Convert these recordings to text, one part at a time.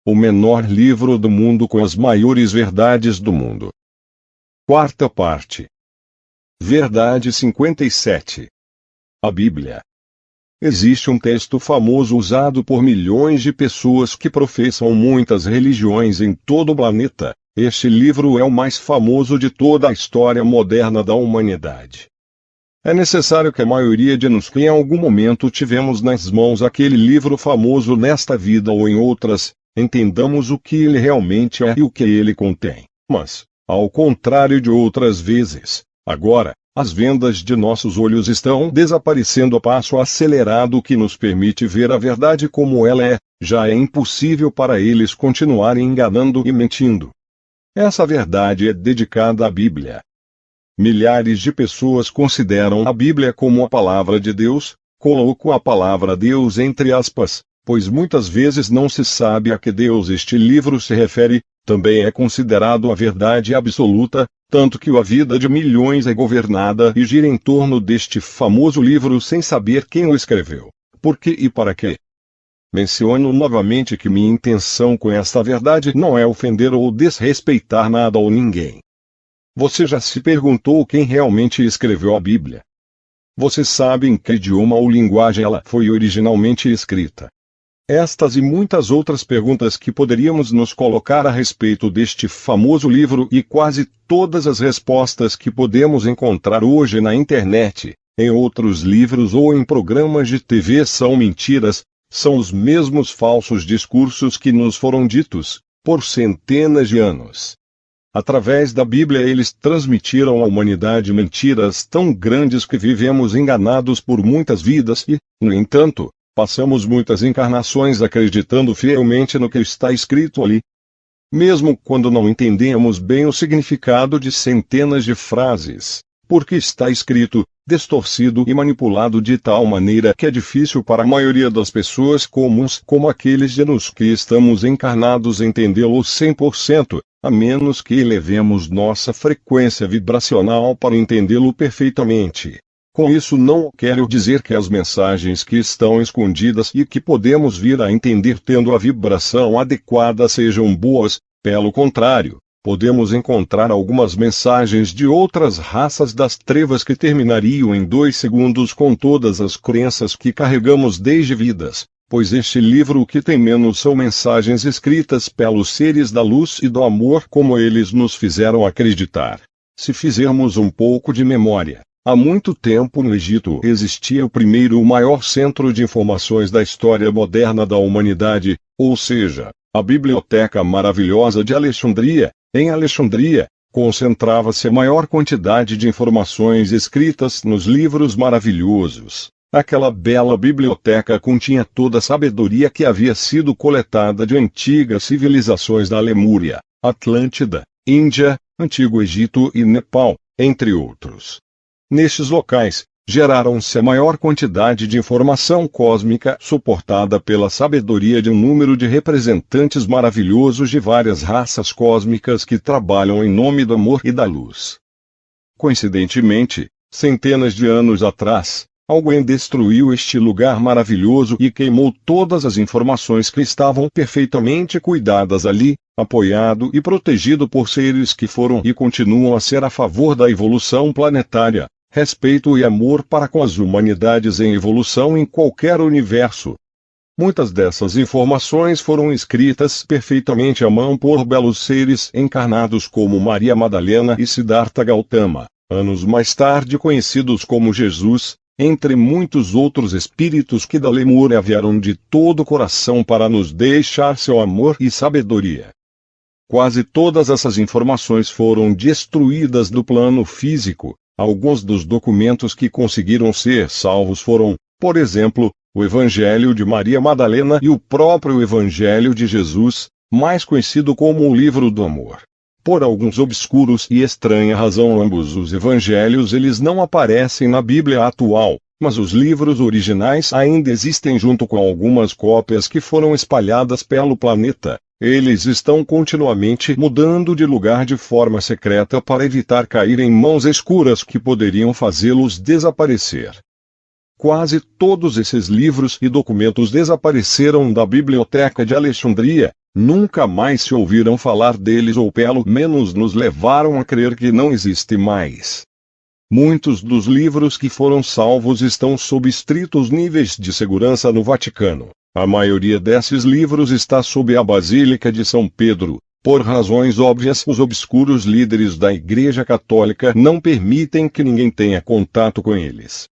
o menor livro do mundo com as maiores verdades do mundo. Quarta parte. Verdade 57. A Bíblia. Existe um texto famoso usado por milhões de pessoas que professam muitas religiões em todo o planeta. Este livro é o mais famoso de toda a história moderna da humanidade. É necessário que a maioria de nós que em algum momento tivemos nas mãos aquele livro famoso nesta vida ou em outras, entendamos o que ele realmente é e o que ele contém. Mas, ao contrário de outras vezes, agora, as vendas de nossos olhos estão desaparecendo a passo acelerado, o que nos permite ver a verdade como ela é. Já é impossível para eles continuarem enganando e mentindo. Essa verdade é dedicada à Bíblia. Milhares de pessoas consideram a Bíblia como a palavra de Deus. Coloco a palavra Deus entre aspas, pois muitas vezes não se sabe a que Deus este livro se refere. Também é considerado a verdade absoluta, tanto que a vida de milhões é governada e gira em torno deste famoso livro sem saber quem o escreveu, por que e para quê. Menciono novamente que minha intenção com esta verdade não é ofender ou desrespeitar nada ou ninguém. Você já se perguntou quem realmente escreveu a Bíblia? Você sabe em que idioma ou linguagem ela foi originalmente escrita? Estas e muitas outras perguntas que poderíamos nos colocar a respeito deste famoso livro e quase todas as respostas que podemos encontrar hoje na internet, em outros livros ou em programas de TV são mentiras, são os mesmos falsos discursos que nos foram ditos, por centenas de anos. Através da Bíblia eles transmitiram à humanidade mentiras tão grandes que vivemos enganados por muitas vidas e, no entanto, passamos muitas encarnações acreditando fielmente no que está escrito ali. Mesmo quando não entendemos bem o significado de centenas de frases, porque está escrito, distorcido e manipulado de tal maneira que é difícil para a maioria das pessoas comuns, como aqueles de nós que estamos encarnados, entendê-lo 100%, a menos que elevemos nossa frequência vibracional para entendê-lo perfeitamente. Com isso não quero dizer que as mensagens que estão escondidas e que podemos vir a entender tendo a vibração adequada sejam boas. Pelo contrário, podemos encontrar algumas mensagens de outras raças das trevas que terminariam em 2 segundos com todas as crenças que carregamos desde vidas, pois este livro o que tem menos são mensagens escritas pelos seres da luz e do amor como eles nos fizeram acreditar. Se fizermos um pouco de memória, há muito tempo no Egito existia o maior centro de informações da história moderna da humanidade, ou seja, a Biblioteca Maravilhosa de Alexandria. Em Alexandria, concentrava-se a maior quantidade de informações escritas nos livros maravilhosos. Aquela bela biblioteca continha toda a sabedoria que havia sido coletada de antigas civilizações da Lemúria, Atlântida, Índia, Antigo Egito e Nepal, entre outros. Nestes locais, geraram-se a maior quantidade de informação cósmica suportada pela sabedoria de um número de representantes maravilhosos de várias raças cósmicas que trabalham em nome do amor e da luz. Coincidentemente, centenas de anos atrás, alguém destruiu este lugar maravilhoso e queimou todas as informações que estavam perfeitamente cuidadas ali, apoiado e protegido por seres que foram e continuam a ser a favor da evolução planetária, respeito e amor para com as humanidades em evolução em qualquer universo. Muitas dessas informações foram escritas perfeitamente à mão por belos seres encarnados como Maria Madalena e Siddhartha Gautama, anos mais tarde conhecidos como Jesus, entre muitos outros espíritos que da Lemúria vieram de todo o coração para nos deixar seu amor e sabedoria. Quase todas essas informações foram destruídas do plano físico. Alguns dos documentos que conseguiram ser salvos foram, por exemplo, o Evangelho de Maria Madalena e o próprio Evangelho de Jesus, mais conhecido como o Livro do Amor. Por alguns obscuros e estranha razão ambos os evangelhos eles não aparecem na Bíblia atual, mas os livros originais ainda existem junto com algumas cópias que foram espalhadas pelo planeta. Eles estão continuamente mudando de lugar de forma secreta para evitar cair em mãos escuras que poderiam fazê-los desaparecer. Quase todos esses livros e documentos desapareceram da Biblioteca de Alexandria, Nunca mais se ouviram falar deles ou pelo menos nos levaram a crer que não existe mais. Muitos dos livros que foram salvos estão sob estritos níveis de segurança no Vaticano. A maioria desses livros está sob a Basílica de São Pedro. Por razões óbvias, os obscuros líderes da Igreja Católica não permitem que ninguém tenha contato com eles.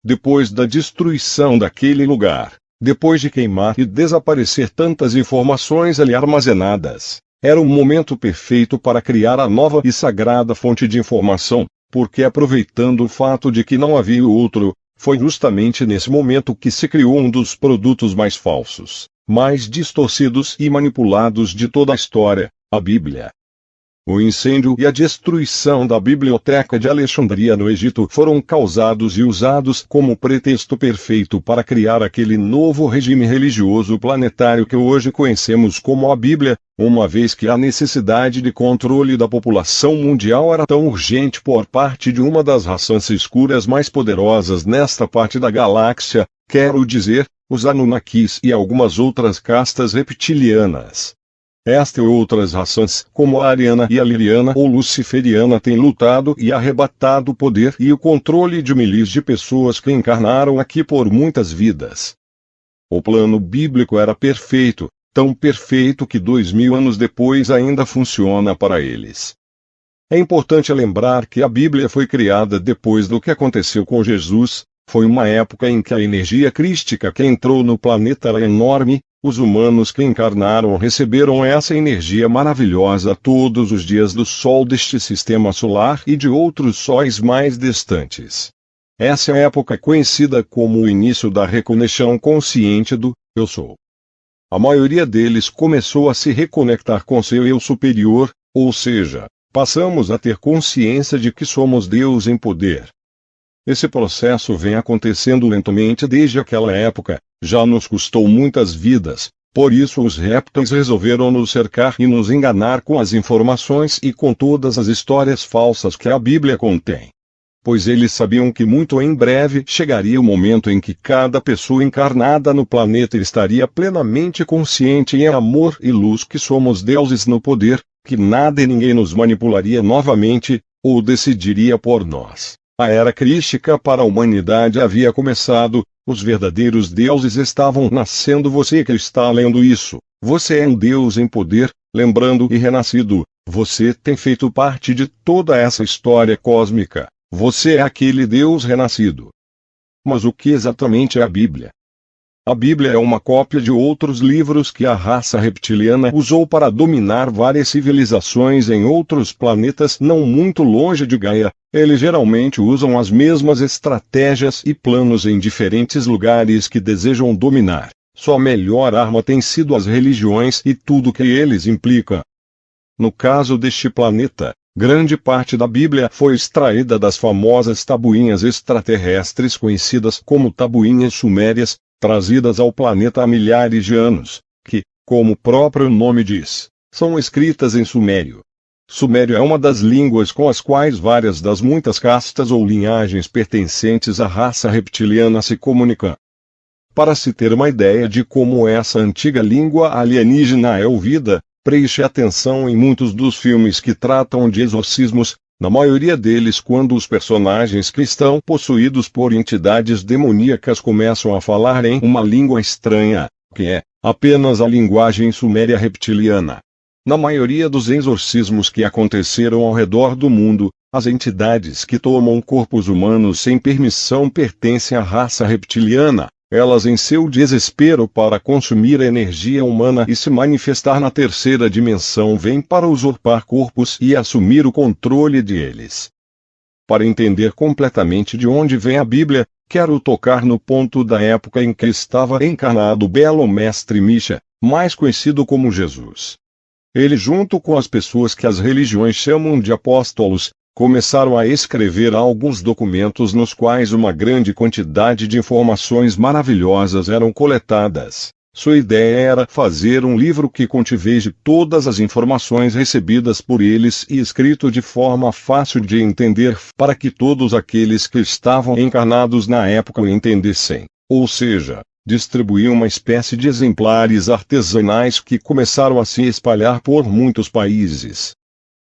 Depois da destruição daquele lugar, depois de queimar e desaparecer tantas informações ali armazenadas, era o momento perfeito para criar a nova e sagrada fonte de informação, porque aproveitando o fato de que não havia outro, foi justamente nesse momento que se criou um dos produtos mais falsos, mais distorcidos e manipulados de toda a história, a Bíblia. O incêndio e a destruição da Biblioteca de Alexandria no Egito foram causados e usados como pretexto perfeito para criar aquele novo regime religioso planetário que hoje conhecemos como a Bíblia, uma vez que a necessidade de controle da população mundial era tão urgente por parte de uma das raças escuras mais poderosas nesta parte da galáxia, quero dizer, os Anunnakis e algumas outras castas reptilianas. Esta e outras raças, como a ariana e a liriana ou luciferiana, têm lutado e arrebatado o poder e o controle de milhares de pessoas que encarnaram aqui por muitas vidas. O plano bíblico era perfeito, tão perfeito que 2000 anos depois ainda funciona para eles. É importante lembrar que a Bíblia foi criada depois do que aconteceu com Jesus. Foi uma época em que a energia crística que entrou no planeta era enorme. Os humanos que encarnaram receberam essa energia maravilhosa todos os dias do Sol deste sistema solar e de outros sóis mais distantes. Essa época é conhecida como o início da reconexão consciente do Eu Sou. A maioria deles começou a se reconectar com seu Eu superior, ou seja, passamos a ter consciência de que somos Deus em poder. Esse processo vem acontecendo lentamente desde aquela época, já nos custou muitas vidas, por isso os répteis resolveram nos cercar e nos enganar com as informações e com todas as histórias falsas que a Bíblia contém. Pois eles sabiam que muito em breve chegaria o momento em que cada pessoa encarnada no planeta estaria plenamente consciente em amor e luz que somos deuses no poder, que nada e ninguém nos manipularia novamente, ou decidiria por nós. A era crística para a humanidade havia começado, os verdadeiros deuses estavam nascendo. Você que está lendo isso, você é um Deus em poder, lembrando e renascido, você tem feito parte de toda essa história cósmica, você é aquele Deus renascido. Mas o que exatamente é a Bíblia? A Bíblia é uma cópia de outros livros que a raça reptiliana usou para dominar várias civilizações em outros planetas não muito longe de Gaia. Eles geralmente usam as mesmas estratégias e planos em diferentes lugares que desejam dominar. Sua melhor arma tem sido as religiões e tudo que eles implicam. No caso deste planeta, grande parte da Bíblia foi extraída das famosas tabuinhas extraterrestres conhecidas como tabuinhas sumérias, trazidas ao planeta há milhares de anos, que, como o próprio nome diz, são escritas em sumério. Sumério é uma das línguas com as quais várias das muitas castas ou linhagens pertencentes à raça reptiliana se comunicam. Para se ter uma ideia de como essa antiga língua alienígena é ouvida, preste atenção em muitos dos filmes que tratam de exorcismos. Na maioria deles, quando os personagens que estão possuídos por entidades demoníacas começam a falar em uma língua estranha, que é apenas a linguagem suméria reptiliana. Na maioria dos exorcismos que aconteceram ao redor do mundo, as entidades que tomam corpos humanos sem permissão pertencem à raça reptiliana. Elas, em seu desespero para consumir a energia humana e se manifestar na terceira dimensão, vêm para usurpar corpos e assumir o controle deles. Para entender completamente de onde vem a Bíblia, quero tocar no ponto da época em que estava encarnado o belo mestre Misha, mais conhecido como Jesus. Ele, junto com as pessoas que as religiões chamam de apóstolos, começaram a escrever alguns documentos nos quais uma grande quantidade de informações maravilhosas eram coletadas. Sua ideia era fazer um livro que contivesse todas as informações recebidas por eles e escrito de forma fácil de entender para que todos aqueles que estavam encarnados na época o entendessem. Ou seja, distribuiu uma espécie de exemplares artesanais que começaram a se espalhar por muitos países.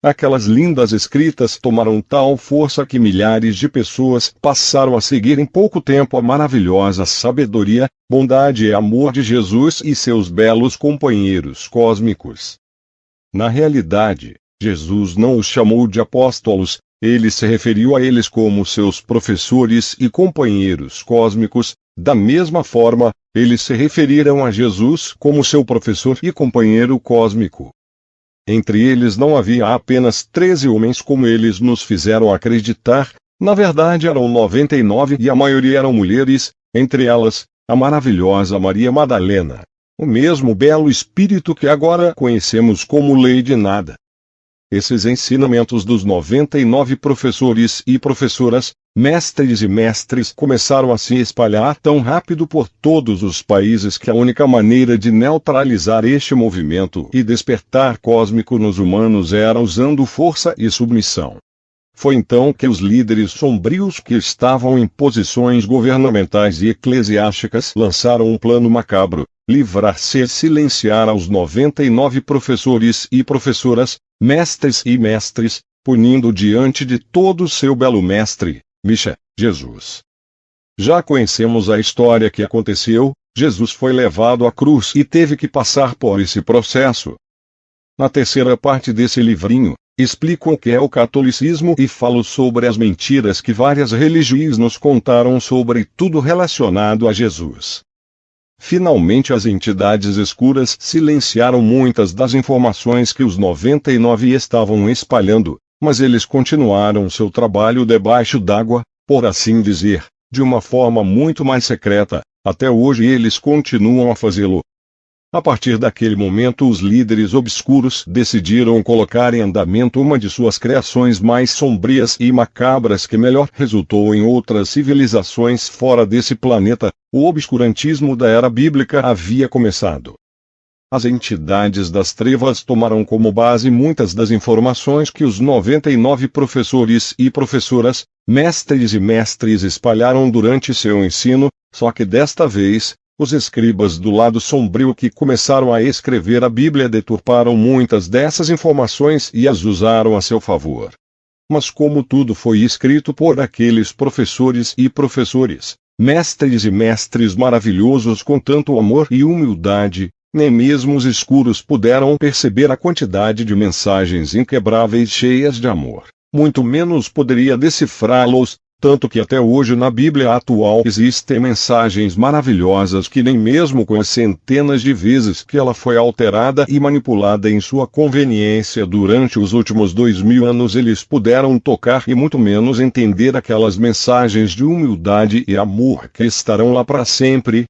Aquelas lindas escritas tomaram tal força que milhares de pessoas passaram a seguir em pouco tempo a maravilhosa sabedoria, bondade e amor de Jesus e seus belos companheiros cósmicos. Na realidade, Jesus não os chamou de apóstolos, ele se referiu a eles como seus professores e companheiros cósmicos. Da mesma forma, eles se referiram a Jesus como seu professor e companheiro cósmico. Entre eles não havia apenas 13 homens como eles nos fizeram acreditar, na verdade eram 99 e a maioria eram mulheres, entre elas, a maravilhosa Maria Madalena, o mesmo belo espírito que agora conhecemos como Lady Nada. Esses ensinamentos dos 99 professores e professoras, mestres e mestres começaram a se espalhar tão rápido por todos os países que a única maneira de neutralizar este movimento e despertar cósmico nos humanos era usando força e submissão. Foi então que os líderes sombrios que estavam em posições governamentais e eclesiásticas lançaram um plano macabro: livrar-se e silenciar aos 99 professores e professoras, mestres e mestres, punindo diante de todo o seu belo mestre, Misha, Jesus. Já conhecemos a história que aconteceu. Jesus foi levado à cruz e teve que passar por esse processo. Na terceira parte desse livrinho, explico o que é o catolicismo e falo sobre as mentiras que várias religiões nos contaram sobre tudo relacionado a Jesus. Finalmente as entidades escuras silenciaram muitas das informações que os 99 estavam espalhando, mas eles continuaram seu trabalho debaixo d'água, por assim dizer, de uma forma muito mais secreta. Até hoje eles continuam a fazê-lo. A partir daquele momento os líderes obscuros decidiram colocar em andamento uma de suas criações mais sombrias e macabras que melhor resultou em outras civilizações fora desse planeta. O obscurantismo da era bíblica havia começado. As entidades das trevas tomaram como base muitas das informações que os 99 professores e professoras, mestres e mestres espalharam durante seu ensino, só que desta vez, os escribas do lado sombrio que começaram a escrever a Bíblia deturparam muitas dessas informações e as usaram a seu favor. Mas como tudo foi escrito por aqueles professores e professores, mestres e mestres maravilhosos com tanto amor e humildade, nem mesmo os escuros puderam perceber a quantidade de mensagens inquebráveis cheias de amor. Muito menos poderia decifrá-los, tanto que até hoje na Bíblia atual existem mensagens maravilhosas que nem mesmo com as centenas de vezes que ela foi alterada e manipulada em sua conveniência durante os últimos 2000 anos eles puderam tocar e muito menos entender aquelas mensagens de humildade e amor que estarão lá para sempre.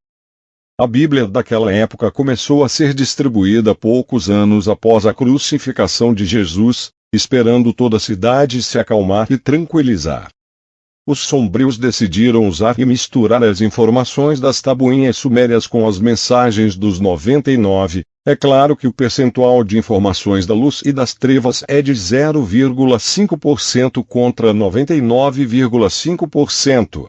A Bíblia daquela época começou a ser distribuída poucos anos após a crucificação de Jesus, esperando toda a cidade se acalmar e tranquilizar. Os sombrios decidiram usar e misturar as informações das tabuinhas sumérias com as mensagens dos 99. É claro que o percentual de informações da luz e das trevas é de 0,5% contra 99,5%.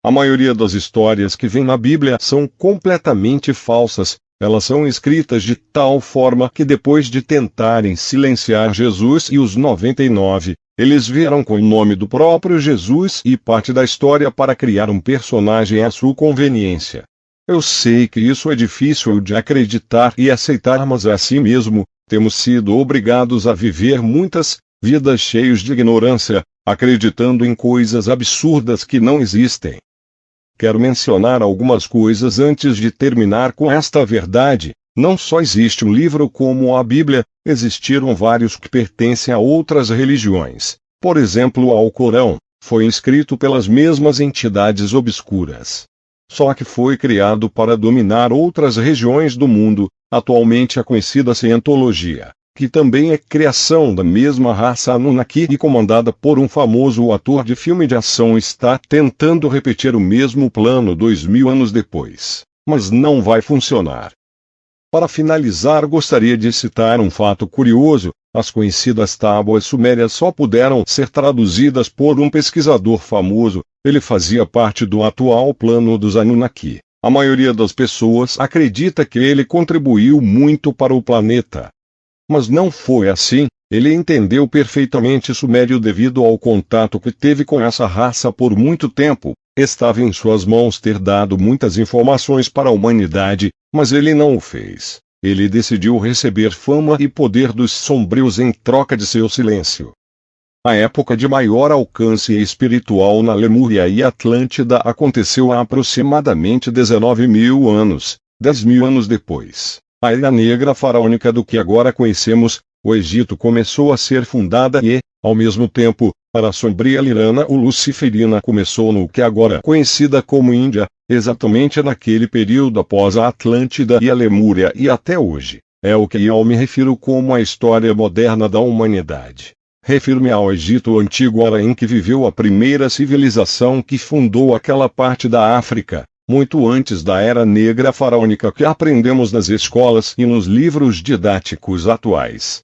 A maioria das histórias que vem na Bíblia são completamente falsas. Elas são escritas de tal forma que depois de tentarem silenciar Jesus e os 99, eles vieram com o nome do próprio Jesus e parte da história para criar um personagem à sua conveniência. Eu sei que isso é difícil de acreditar e aceitar, mas é assim mesmo. Temos sido obrigados a viver muitas vidas cheias de ignorância, acreditando em coisas absurdas que não existem. Quero mencionar algumas coisas antes de terminar com esta verdade. Não só existe um livro como a Bíblia, existiram vários que pertencem a outras religiões. Por exemplo, o Alcorão foi escrito pelas mesmas entidades obscuras. Só que foi criado para dominar outras regiões do mundo. Atualmente é conhecida a cientologia, que também é criação da mesma raça Anunnaki e comandada por um famoso ator de filme de ação, está tentando repetir o mesmo plano 2000 anos depois. Mas não vai funcionar. Para finalizar, gostaria de citar um fato curioso: as conhecidas tábuas sumérias só puderam ser traduzidas por um pesquisador famoso. Ele fazia parte do atual plano dos Anunnaki. A maioria das pessoas acredita que ele contribuiu muito para o planeta. Mas não foi assim. Ele entendeu perfeitamente Sumério devido ao contato que teve com essa raça por muito tempo. Estava em suas mãos ter dado muitas informações para a humanidade, mas ele não o fez. Ele decidiu receber fama e poder dos sombrios em troca de seu silêncio. A época de maior alcance espiritual na Lemúria e Atlântida aconteceu há aproximadamente 19.000 anos, 10.000 anos depois. A Era Negra faraônica do que agora conhecemos, o Egito começou a ser fundada e, ao mesmo tempo, para a sombria Lirana ou Luciferina começou no que agora é conhecida como Índia, exatamente naquele período após a Atlântida e a Lemúria e até hoje. É o que eu me refiro como a história moderna da humanidade. Refiro-me ao Egito Antigo, era em que viveu a primeira civilização que fundou aquela parte da África, muito antes da Era Negra faraônica que aprendemos nas escolas e nos livros didáticos atuais.